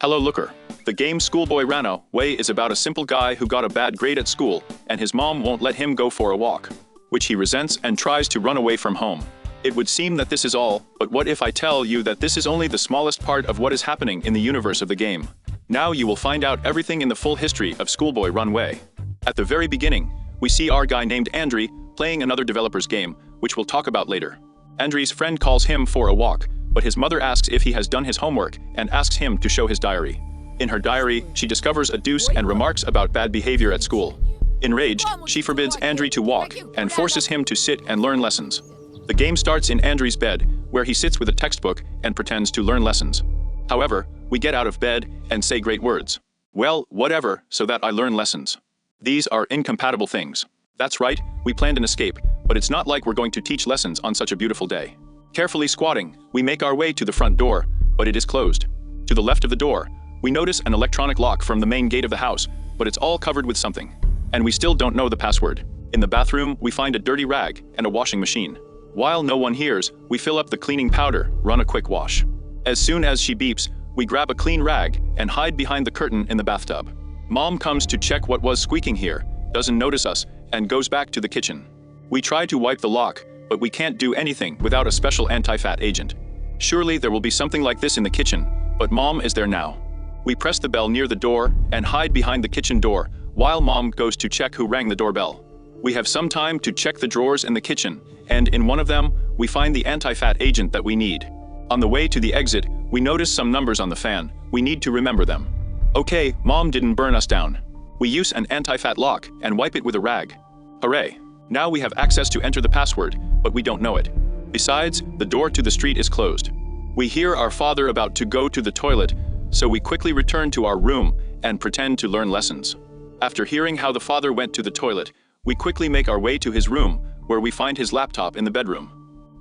Hello looker. The game Schoolboy Runaway is about a simple guy who got a bad grade at school, and his mom won't let him go for a walk, which he resents and tries to run away from home. It would seem that this is all, but what if I tell you that this is only the smallest part of what is happening in the universe of the game? Now you will find out everything in the full history of Schoolboy Runaway. At the very beginning, we see our guy named Andre playing another developer's game, which we'll talk about later. Andre's friend calls him for a walk, but his mother asks if he has done his homework and asks him to show his diary. In her diary, she discovers a deuce and remarks about bad behavior at school. Enraged, she forbids Andre to walk and forces him to sit and learn lessons. The game starts in Andre's bed, where he sits with a textbook and pretends to learn lessons. However, we get out of bed and say great words. Well, whatever, so that I learn lessons. These are incompatible things. That's right, we planned an escape, but it's not like we're going to teach lessons on such a beautiful day. Carefully squatting, we make our way to the front door, but it is closed. To the left of the door, we notice an electronic lock from the main gate of the house, but it's all covered with something. And we still don't know the password. In the bathroom, we find a dirty rag and a washing machine. While no one hears, we fill up the cleaning powder, run a quick wash. As soon as she beeps, we grab a clean rag and hide behind the curtain in the bathtub. Mom comes to check what was squeaking here, doesn't notice us, and goes back to the kitchen. We try to wipe the lock, but we can't do anything without a special anti-fat agent. Surely there will be something like this in the kitchen, but Mom is there now. We press the bell near the door and hide behind the kitchen door while Mom goes to check who rang the doorbell. We have some time to check the drawers in the kitchen, and in one of them, we find the anti-fat agent that we need. On the way to the exit, we notice some numbers on the fan. We need to remember them. Okay, Mom didn't burn us down. We use an anti-fat lock and wipe it with a rag. Hooray! Now we have access to enter the password, but we don't know it. Besides, the door to the street is closed. We hear our father about to go to the toilet, so we quickly return to our room and pretend to learn lessons. After hearing how the father went to the toilet, we quickly make our way to his room, where we find his laptop in the bedroom.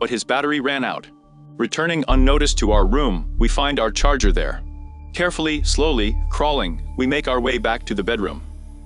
But his battery ran out. Returning unnoticed to our room, we find our charger there. Carefully, slowly, crawling, we make our way back to the bedroom.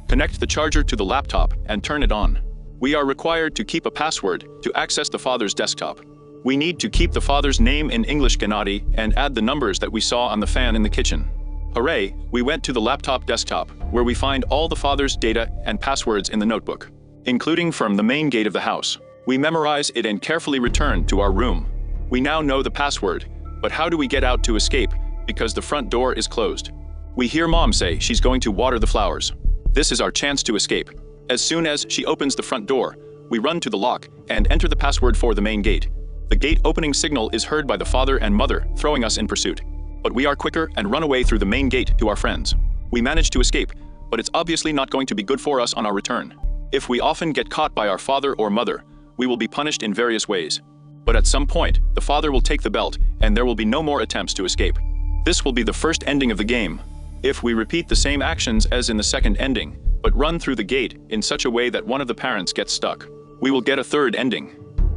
Connect the charger to the laptop and turn it on. We are required to keep a password to access the father's desktop. We need to keep the father's name in English Gennady and add the numbers that we saw on the fan in the kitchen. Hooray, we went to the laptop desktop, where we find all the father's data and passwords in the notebook, including from the main gate of the house. We memorize it and carefully return to our room. We now know the password, but how do we get out to escape because the front door is closed? We hear Mom say she's going to water the flowers. This is our chance to escape. As soon as she opens the front door, we run to the lock and enter the password for the main gate. The gate opening signal is heard by the father and mother, throwing us in pursuit. But we are quicker and run away through the main gate to our friends. We manage to escape, but it's obviously not going to be good for us on our return. If we often get caught by our father or mother, we will be punished in various ways. But at some point, the father will take the belt, and there will be no more attempts to escape. This will be the first ending of the game. If we repeat the same actions as in the second ending, but run through the gate in such a way that one of the parents gets stuck, we will get a third ending.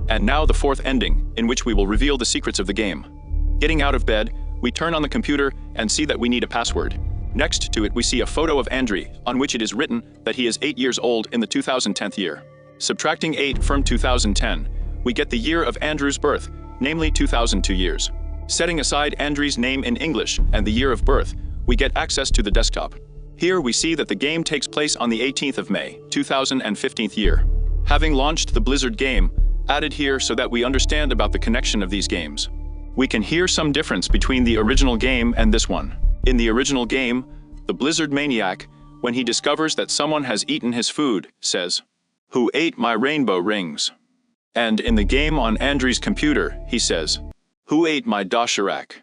And now the fourth ending, in which we will reveal the secrets of the game. Getting out of bed, we turn on the computer and see that we need a password. Next to it, we see a photo of Andre, on which it is written that he is 8 years old in the 2010 year. Subtracting 8 from 2010, we get the year of Andrew's birth, namely 2002 years. Setting aside Andre's name in English and the year of birth, we get access to the desktop. Here we see that the game takes place on the 18th of May, 2015 year. Having launched the Blizzard game, added here so that we understand about the connection of these games. We can hear some difference between the original game and this one. In the original game, the Blizzard maniac, when he discovers that someone has eaten his food, says, "Who ate my rainbow rings?" And in the game on Andre's computer, he says, "Who ate my doshirak?"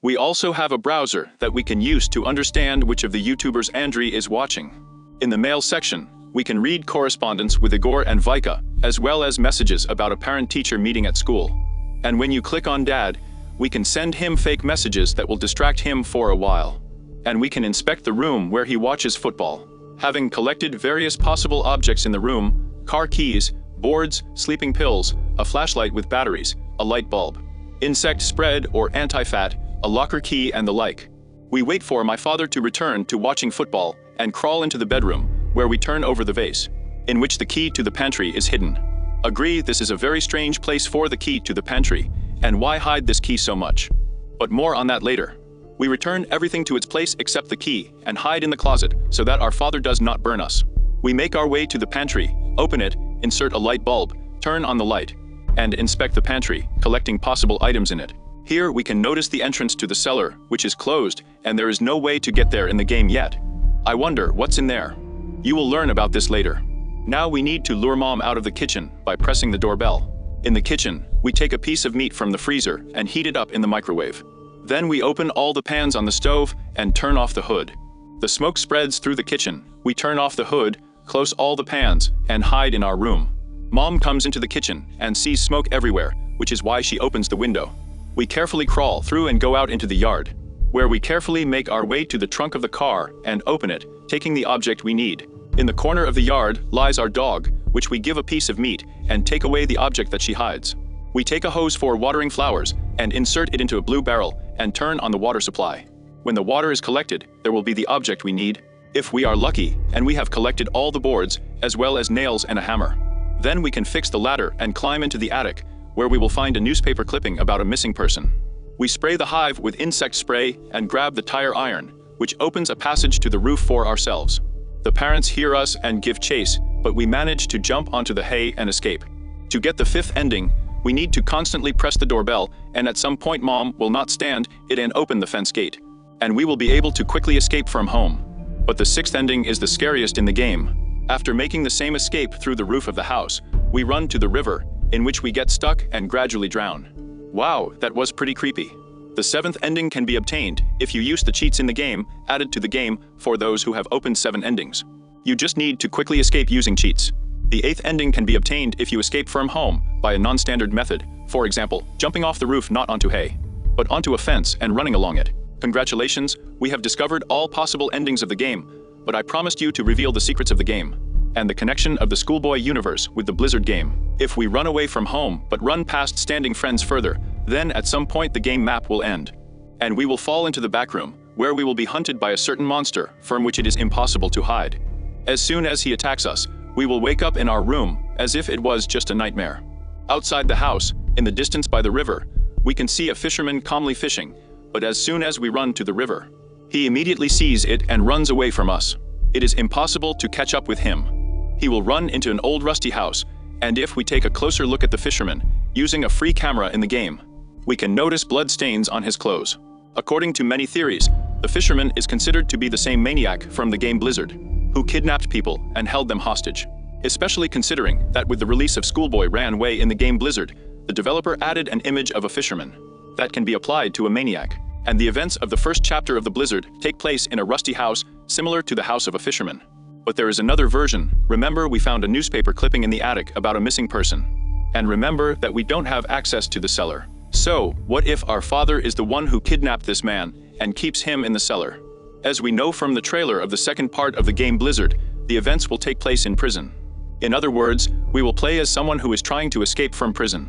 We also have a browser that we can use to understand which of the YouTubers Andre is watching. In the mail section, we can read correspondence with Igor and Vika, as well as messages about a parent-teacher meeting at school. And when you click on Dad, we can send him fake messages that will distract him for a while. And we can inspect the room where he watches football. Having collected various possible objects in the room, car keys, boards, sleeping pills, a flashlight with batteries, a light bulb, insect spread or anti-fat, a locker key and the like. We wait for my father to return to watching football and crawl into the bedroom, where we turn over the vase, in which the key to the pantry is hidden. Agree, this is a very strange place for the key to the pantry, and why hide this key so much? But more on that later. We return everything to its place except the key and hide in the closet so that our father does not burn us. We make our way to the pantry, open it, insert a light bulb, turn on the light, and inspect the pantry, collecting possible items in it. Here we can notice the entrance to the cellar, which is closed, and there is no way to get there in the game yet. I wonder what's in there. You will learn about this later. Now we need to lure Mom out of the kitchen by pressing the doorbell. In the kitchen, we take a piece of meat from the freezer and heat it up in the microwave. Then we open all the pans on the stove and turn off the hood. The smoke spreads through the kitchen. We turn off the hood, close all the pans, and hide in our room. Mom comes into the kitchen and sees smoke everywhere, which is why she opens the window. We carefully crawl through and go out into the yard, where we carefully make our way to the trunk of the car and open it, taking the object we need. In the corner of the yard lies our dog, which we give a piece of meat and take away the object that she hides. We take a hose for watering flowers and insert it into a blue barrel and turn on the water supply. When the water is collected, there will be the object we need, if we are lucky and we have collected all the boards, as well as nails and a hammer. Then we can fix the ladder and climb into the attic, where we will find a newspaper clipping about a missing person. We spray the hive with insect spray and grab the tire iron, which opens a passage to the roof for ourselves. The parents hear us and give chase, but we manage to jump onto the hay and escape. To get the fifth ending, we need to constantly press the doorbell, and at some point Mom will not stand it and open the fence gate, and we will be able to quickly escape from home. But the sixth ending is the scariest in the game. After making the same escape through the roof of the house, we run to the river, in which we get stuck and gradually drown. Wow, that was pretty creepy. The seventh ending can be obtained if you use the cheats in the game added to the game for those who have opened 7 endings. You just need to quickly escape using cheats. The eighth ending can be obtained if you escape from home by a non-standard method, for example, jumping off the roof not onto hay, but onto a fence and running along it. Congratulations, we have discovered all possible endings of the game, but I promised you to reveal the secrets of the game and the connection of the Schoolboy universe with the Blizzard game. If we run away from home but run past standing friends further, then at some point the game map will end, and we will fall into the back room, where we will be hunted by a certain monster from which it is impossible to hide. As soon as he attacks us, we will wake up in our room as if it was just a nightmare. Outside the house, in the distance by the river, we can see a fisherman calmly fishing, but as soon as we run to the river, he immediately sees it and runs away from us. It is impossible to catch up with him. He will run into an old rusty house, and if we take a closer look at the fisherman, using a free camera in the game, we can notice blood stains on his clothes. According to many theories, the fisherman is considered to be the same maniac from the game Blizzard, who kidnapped people and held them hostage. Especially considering that with the release of Schoolboy Runaway in the game Blizzard, the developer added an image of a fisherman that can be applied to a maniac, and the events of the first chapter of the Blizzard take place in a rusty house similar to the house of a fisherman. But there is another version. Remember, we found a newspaper clipping in the attic about a missing person. And remember that we don't have access to the cellar. So, what if our father is the one who kidnapped this man and keeps him in the cellar? As we know from the trailer of the second part of the game Blizzard, the events will take place in prison. In other words, we will play as someone who is trying to escape from prison.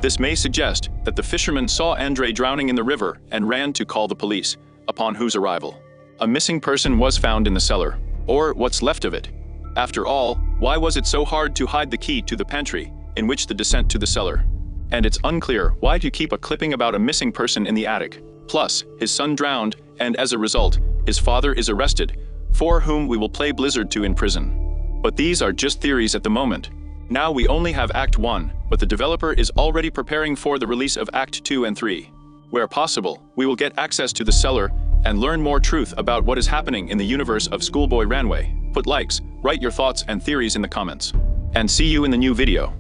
This may suggest that the fisherman saw Andre drowning in the river and ran to call the police, upon whose arrival a missing person was found in the cellar, or what's left of it. After all, why was it so hard to hide the key to the pantry, in which the descent to the cellar? And it's unclear why to keep a clipping about a missing person in the attic. Plus, his son drowned, and as a result, his father is arrested, for whom we will play Blizzard 2 in prison. But these are just theories at the moment. Now we only have Act 1, but the developer is already preparing for the release of Act 2 and 3. Where possible, we will get access to the cellar and learn more truth about what is happening in the universe of Schoolboy Runaway. Put likes, write your thoughts and theories in the comments. And see you in the new video.